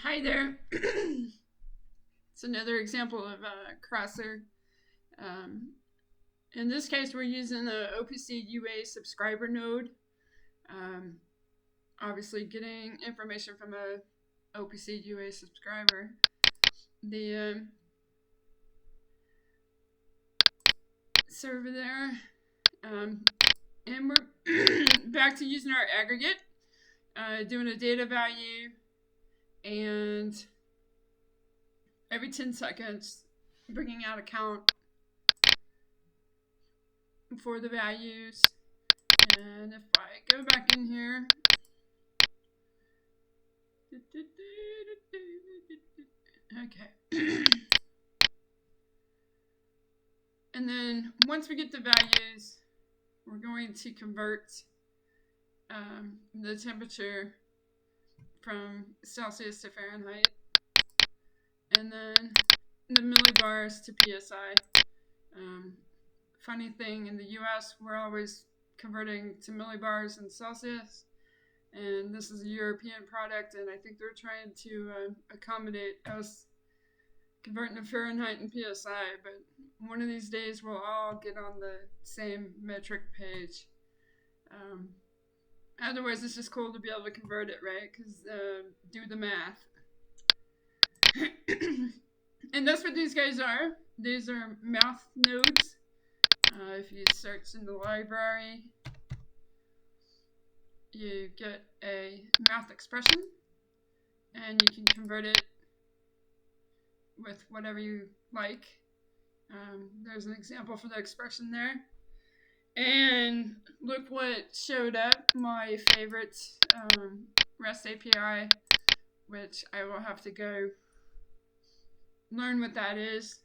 Hi there. It's another example of Crosser. Um, in this case, we're using the OPC UA subscriber node. Um, Obviously, getting information from a OPC UA subscriber. The server there. And we're back to using our aggregate, doing a data value, and every 10 seconds, bringing out a count for the values. And if I go back in here, okay. And then once we get the values, we're going to convert the temperature from Celsius to Fahrenheit, and then the millibars to PSI. Funny thing, in the US, we're always converting to millibars and Celsius, and this is a European product, and I think they're trying to accommodate us converting to Fahrenheit and PSI, but one of these days we'll all get on the same metric page. Otherwise, it's just cool to be able to convert it, right? Because do the math. And that's what these guys are. These are math nodes. If you search in the library, you get a math expression, and you can convert it with whatever you like. There's an example for the expression there. And look what showed up, my favorite REST API, which I will have to go learn what that is.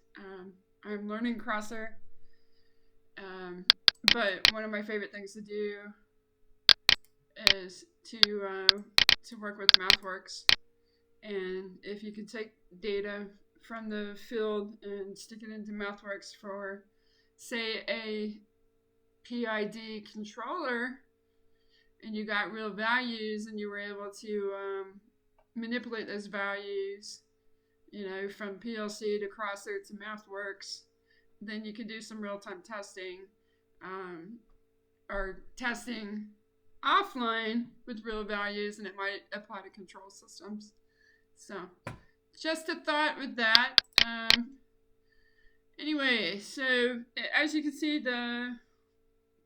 I'm learning Crosser, but one of my favorite things to do is to work with MathWorks. And if you can take data from the field and stick it into MathWorks for, say, a PID controller, and you got real values, and you were able to manipulate those values, from PLC to Crosser to MathWorks, then you can do some real-time testing, or testing offline with real values, and it might apply to control systems. So just a thought with that. Anyway, so as you can see, the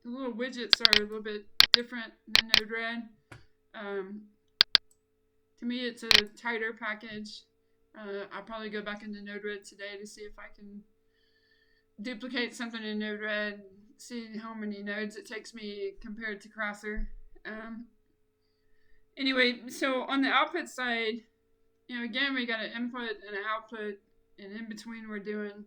little widgets are a little bit different than Node-RED. To me, it's a tighter package. I'll probably go back into Node-RED today to see if I can duplicate something in Node-RED, see how many nodes it takes me compared to Crosser. Anyway, so on the output side, again, we got an input and an output, and in between we're doing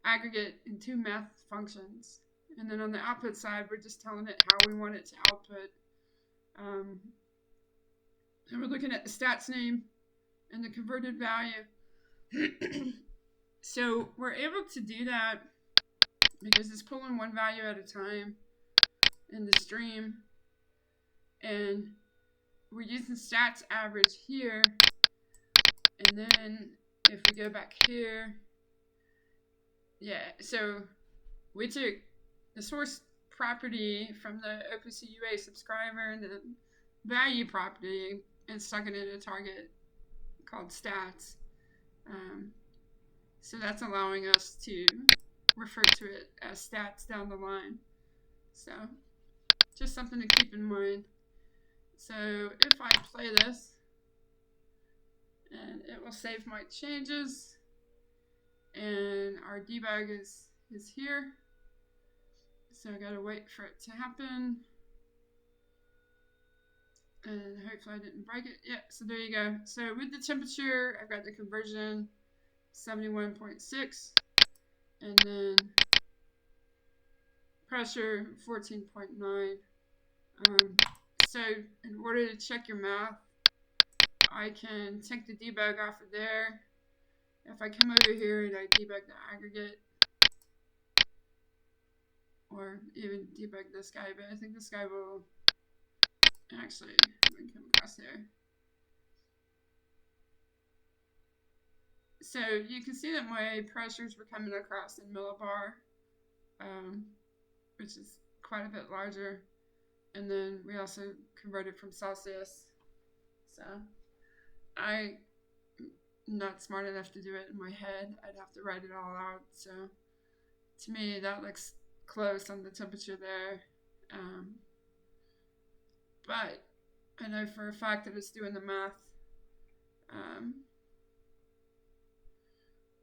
aggregate and two math functions. And then on the output side, we're just telling it how we want it to output. And we're looking at the stats name and the converted value. So we're able to do that because it's pulling one value at a time in the stream. And we're using stats average here. And then if we go back here, so we took the source property from the OPC UA subscriber and the value property and stuck it in a target called stats. So that's allowing us to refer to it as stats down the line. So just something to keep in mind. So if I play this, and it will save my changes, and our debug is here. So I gotta wait for it to happen. And hopefully I didn't break it. Yeah, so there you go. So with the temperature, I've got the conversion 71.6, and then pressure 14.9. So in order to check your math, I can take the debug off of there. If I come over here and I debug the aggregate, or even debug this guy, but I think this guy will actually come across there. So you can see that my pressures were coming across in millibar, which is quite a bit larger. And then we also converted from Celsius. So I'm not smart enough to do it in my head. I'd have to write it all out. So to me, that looks close on the temperature there. But I know for a fact that it's doing the math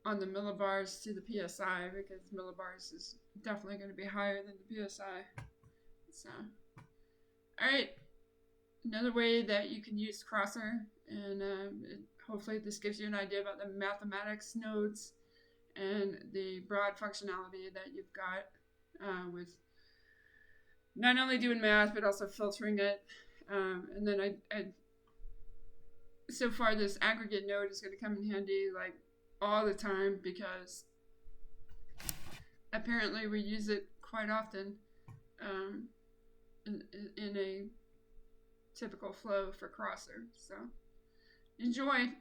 on the millibars to the PSI, because millibars is definitely going to be higher than the PSI. So, all right, another way that you can use Crosser, and hopefully this gives you an idea about the mathematics nodes and the broad functionality that you've got with not only doing math but also filtering it. And then so far this aggregate node is going to come in handy like all the time, because apparently we use it quite often in a typical flow for Crosser. So enjoy.